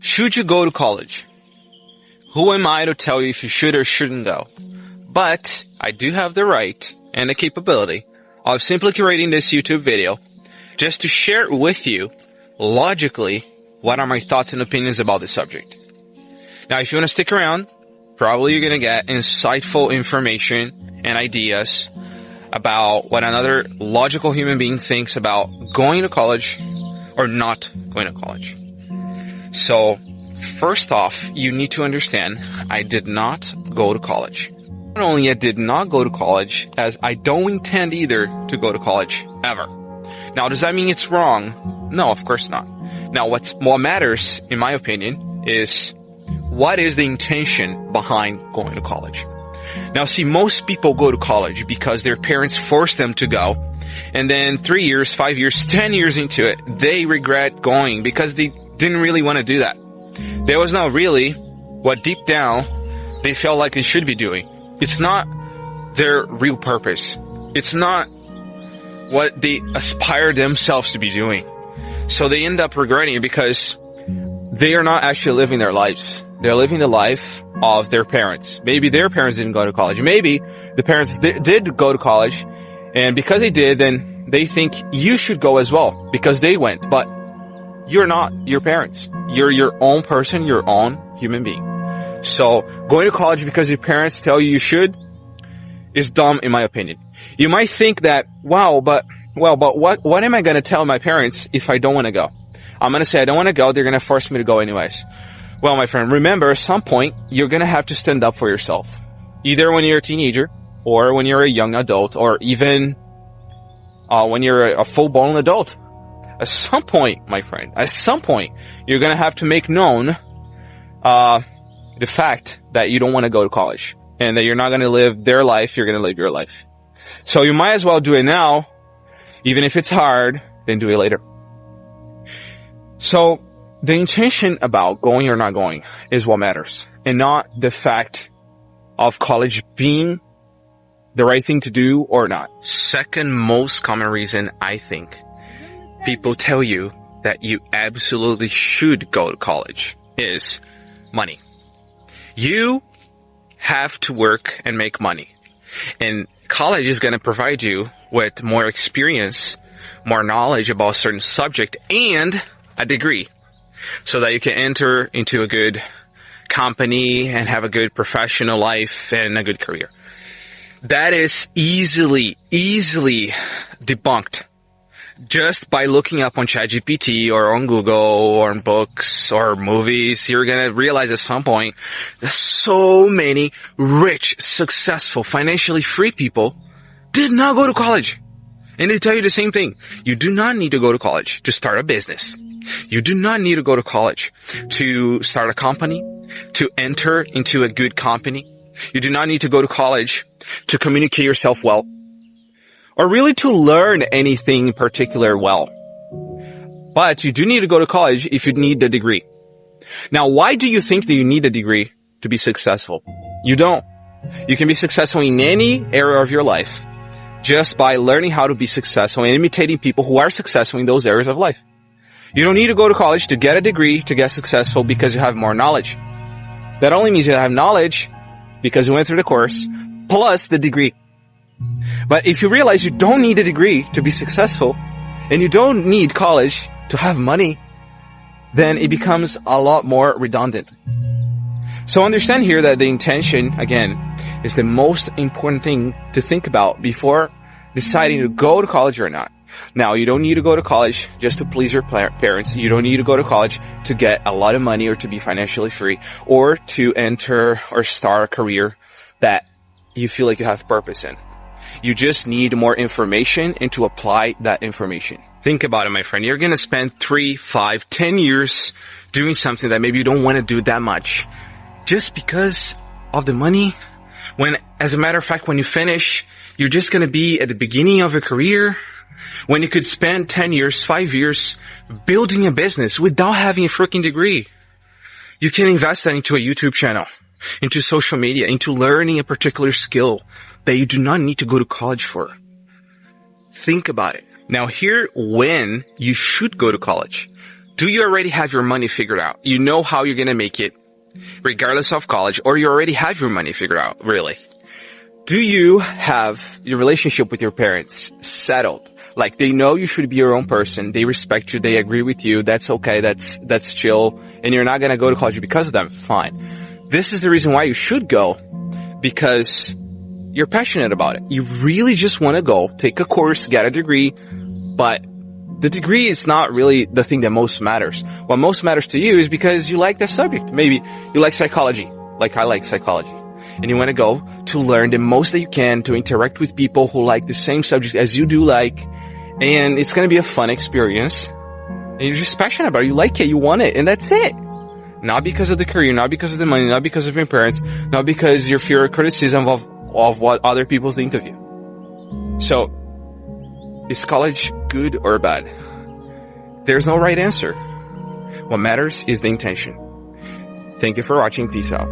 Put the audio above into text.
Should you go to college? Who am I to tell you if you should or shouldn't go? But I do have the right and the capability of simply creating this YouTube video just to share with you logically what are my thoughts and opinions about this subject. Now, if you want to stick around, probably you're going to get insightful information and ideas about what another logical human being thinks about going to college or not going to college. So, first off, you need to understand, I did not go to college. Not only I did not go to college, as I don't intend either to go to college, ever. Now, does that mean it's wrong? No, of course not. Now, what matters, in my opinion, is what is the intention behind going to college? Now, see, most people go to college because their parents force them to go, and then 3 years, 5 years, 10 years into it, they regret going because they didn't really want to do that. That was not really what deep down they felt like they should be doing. It's not their real purpose. It's not what they aspire themselves to be doing. So they end up regretting it because they are not actually living their lives. They're living the life of their parents. Maybe their parents didn't go to college. Maybe the parents did go to college, and because they did, then they think you should go as well because they went. But you're not your parents. You're your own person, your own human being. So going to college because your parents tell you you should is dumb, in my opinion. You might think that, but what am I going to tell my parents if I don't want to go? I'm going to say I don't want to go. They're going to force me to go anyways. Well, my friend, remember, at some point, you're going to have to stand up for yourself. Either when you're a teenager, or when you're a young adult, or even when you're a full-blown adult. At some point, my friend, at some point, you're going to have to make known the fact that you don't want to go to college. And that you're not going to live their life, you're going to live your life. So you might as well do it now, even if it's hard, then do it later. So, the intention about going or not going is what matters, and not the fact of college being the right thing to do or not. Second most common reason I think people tell you that you absolutely should go to college is money. You have to work and make money, and college is going to provide you with more experience, more knowledge about a certain subject, and a degree, so that you can enter into a good company and have a good professional life and a good career. That is easily debunked just by looking up on ChatGPT or on Google or on books or movies. You're going to realize at some point that so many rich, successful, financially free people did not go to college. And they tell you the same thing. You do not need to go to college to start a business. You do not need to go to college to start a company, to enter into a good company. You do not need to go to college to communicate yourself well, or really to learn anything in particular well. But you do need to go to college if you need the degree. Now, why do you think that you need a degree to be successful? You don't. You can be successful in any area of your life just by learning how to be successful and imitating people who are successful in those areas of life. You don't need to go to college to get a degree to get successful because you have more knowledge. That only means you have knowledge because you went through the course plus the degree. But if you realize you don't need a degree to be successful and you don't need college to have money, then it becomes a lot more redundant. So understand here that the intention, again, is the most important thing to think about before deciding to go to college or not. Now, you don't need to go to college just to please your parents. You don't need to go to college to get a lot of money or to be financially free or to enter or start a career that you feel like you have purpose in. You just need more information and to apply that information. Think about it, my friend. You're going to spend 3, 5, 10 years doing something that maybe you don't want to do that much just because of the money. When, as a matter of fact, when you finish, you're just going to be at the beginning of a career when you could spend 10 years, 5 years building a business without having a freaking degree. You can invest that into a YouTube channel, into social media, into learning a particular skill that you do not need to go to college for. Think about it. Now here, when you should go to college. Do you already have your money figured out? You know how you're going to make it regardless of college, or you already have your money figured out, really? Do you have your relationship with your parents settled? Like, they know you should be your own person. They respect you. They agree with you. That's okay. That's chill. And you're not going to go to college because of them. Fine. This is the reason why you should go, because you're passionate about it. You really just want to go, take a course, get a degree, but the degree is not really the thing that most matters. What most matters to you is because you like the subject. Maybe you like psychology, like I like psychology. And you want to go to learn the most that you can, to interact with people who like the same subject as you do like. And it's going to be a fun experience. And you're just passionate about it. You like it. You want it. And that's it. Not because of the career, not because of the money, not because of your parents, not because your fear of criticism of what other people think of you. So, is college good or bad? There's no right answer. What matters is the intention. Thank you for watching. Peace out.